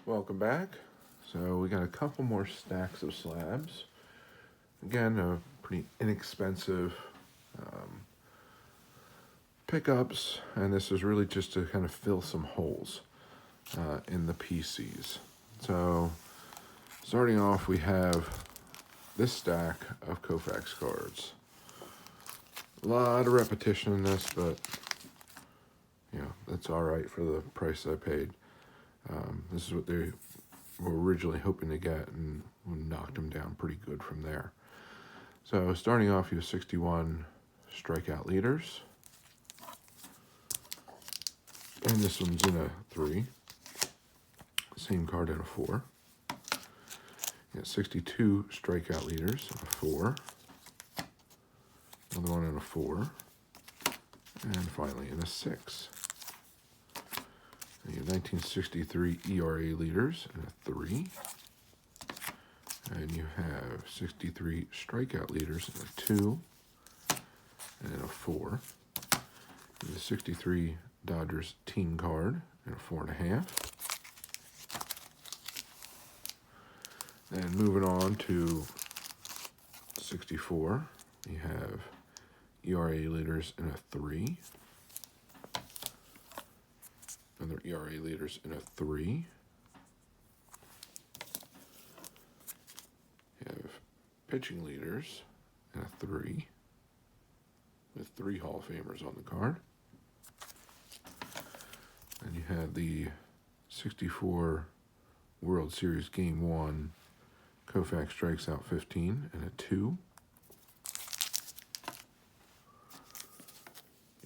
Welcome back. So we got a couple more stacks of slabs. Again, pretty inexpensive pickups, and this is really just to kind of fill some holes in the PCs. So starting off, we have this stack of Koufax cards. A lot of repetition in this, but that's all right for the price I paid. This is what they were originally hoping to get, and we knocked them down pretty good from there. So starting off, you have 61 strikeout leaders, and this one's in a 3. Same card in a 4. You got 62 strikeout leaders in a 4. Another one in a 4, and finally in a 6. And you have 1963 ERA leaders in a 3. And you have 63 strikeout leaders in a 2 and in a 4. And the 63 Dodgers team card in a 4.5. And moving on to 64, you have ERA leaders in a 3. Another ERA leaders in a 3. You have pitching leaders in a 3, with 3 Hall of Famers on the card. And you have the 64 World Series Game 1 Koufax strikes out 15 and a 2.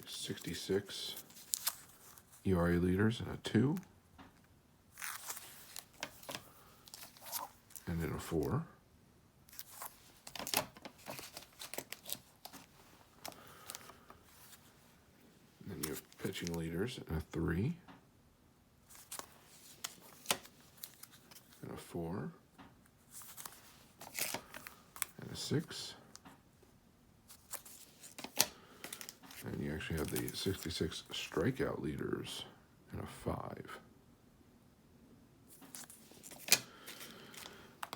66 ERA leaders and a 2. And in a 4. And then you have pitching leaders and a 3. And a 4. And a 6. And you actually have the 66 strikeout leaders in a 5.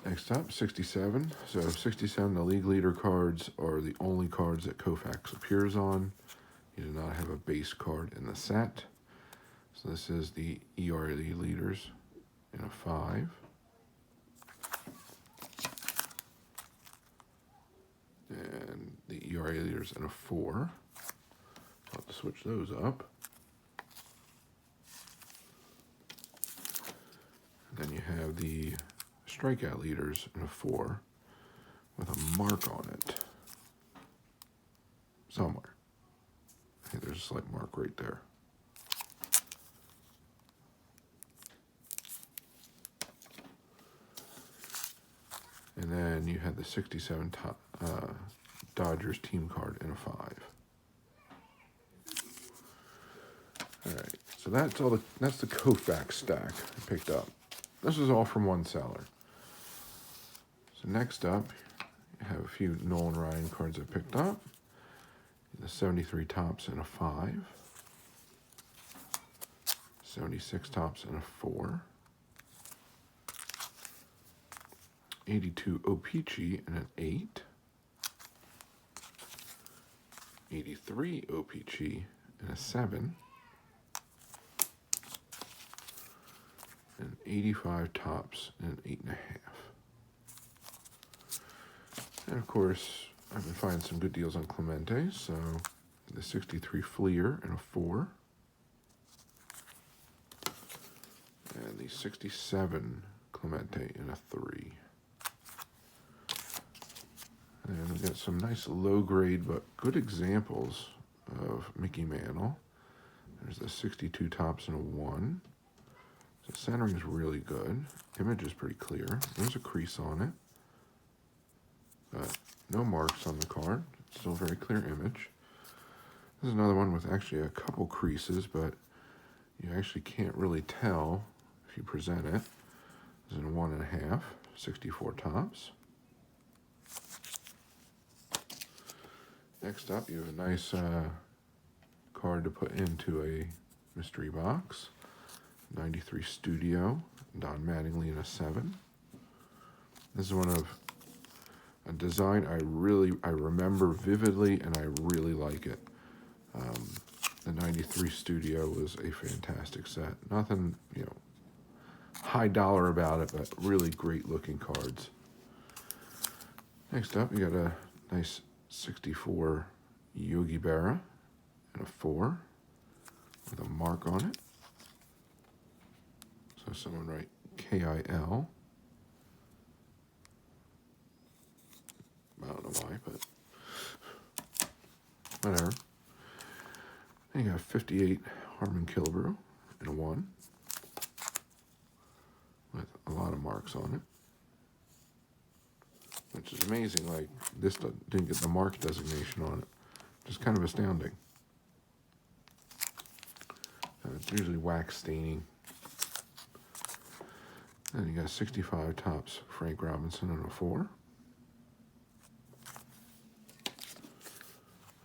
Next up, 67. So 67, the league leader cards are the only cards that Koufax appears on. You do not have a base card in the set. So this is the ERA leaders in a 5. And the ERA leaders in a 4. I'll have to switch those up. And then you have the strikeout leaders in a 4 with a mark on it somewhere. Okay, there's a slight mark right there. And then you have the 67 Dodgers team card in a 5. All right, so that's the Koufax stack I picked up. This is all from one seller. So next up, you have a few Nolan Ryan cards I picked up. The 73 tops in a 5. 76 tops in a 4. 82 OPG in an 8. 83 OPG in a 7. And 85 tops in an 8.5. And of course, I've been finding some good deals on Clemente, so the 63 Fleer in a 4. And the 67 Clemente in a 3. And we got some nice low-grade but good examples of Mickey Mantle. There's the 62 tops in a 1. So centering is really good. Image is pretty clear. There's a crease on it, but no marks on the card. Still a very clear image. This is another one with actually a couple creases, but you actually can't really tell if you present it. This is in a 1.5, 64 tops. Next up, you have a nice card to put into a mystery box. 93 Studio Don Mattingly in a 7. This is one of a design I remember vividly, and I really like it. The 93 Studio was a fantastic set. Nothing, high dollar about it, but really great looking cards. Next up, we got a nice 64 Yogi Berra and a 4 with a mark on it. So someone write KIL. I don't know why, but whatever. Then you got 58 Harmon Killebrew and a 1 with a lot of marks on it, which is amazing. Like, this didn't get the mark designation on it. Just kind of astounding. It's usually wax staining. Then you got 65 Topps Frank Robinson and a 4.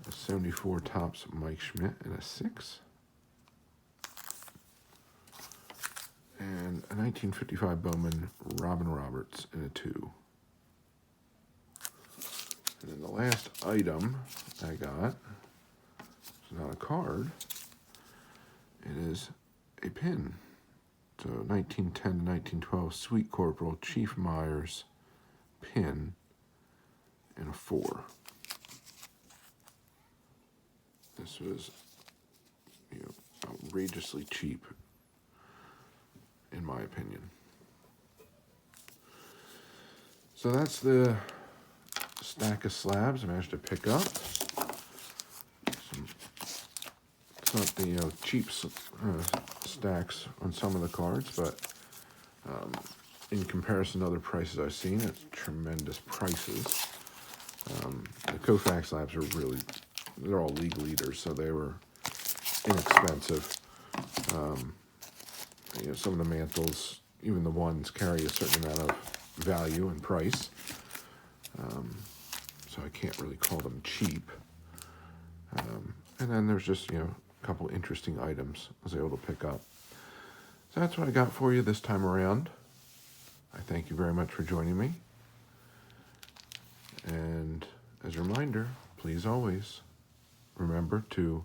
A 74 Topps Mike Schmidt and a 6. And a 1955 Bowman Robin Roberts and a 2. And then the last item I got, it's not a card, it is a pin. So 1910 to 1912 Sweet Corporal Chief Myers pin and a 4. This was, outrageously cheap, in my opinion. So that's the stack of slabs I managed to pick up. It's not the cheap stacks on some of the cards, but in comparison to other prices I've seen, it's tremendous prices. The Koufax slabs are really, they're all league leaders, so they were inexpensive. Some of the mantles, even the ones, carry a certain amount of value and price. So I can't really call them cheap. And then there's just, a couple interesting items I was able to pick up. So that's what I got for you this time around. I thank you very much for joining me. And as a reminder, please always remember to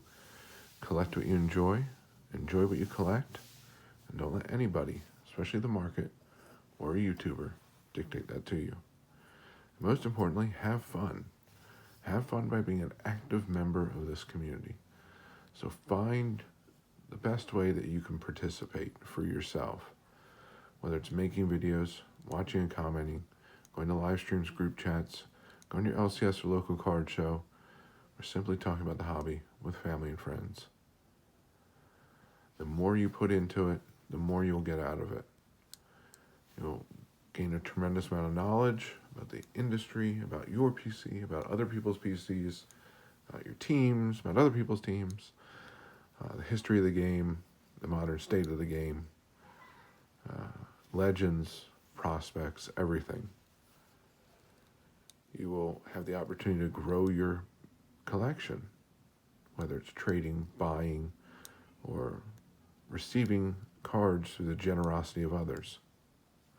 collect what you enjoy what you collect, and don't let anybody, especially the market or a YouTuber, dictate that to you. Most importantly, have fun. Have fun by being an active member of this community. So find the best way that you can participate for yourself, whether it's making videos, watching and commenting, going to live streams, group chats, going to your LCS or local card show, or simply talking about the hobby with family and friends. The more you put into it, the more you'll get out of it. You'll gain a tremendous amount of knowledge about the industry, about your PC, about other people's PCs, about your teams, about other people's teams, the history of the game, the modern state of the game, legends, prospects, everything. You will have the opportunity to grow your collection, whether it's trading, buying, or receiving cards through the generosity of others.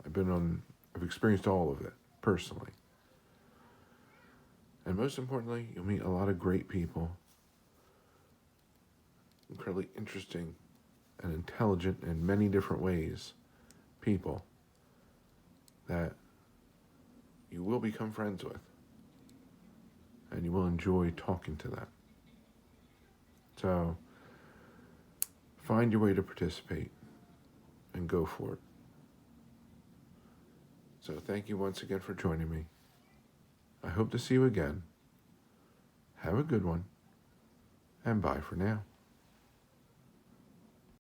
I've experienced all of it personally. And most importantly, you'll meet a lot of great people, incredibly interesting and intelligent in many different ways, people that you will become friends with, and you will enjoy talking to them. So find your way to participate and go for it. So thank you once again for joining me. I hope to see you again. Have a good one, and bye for now.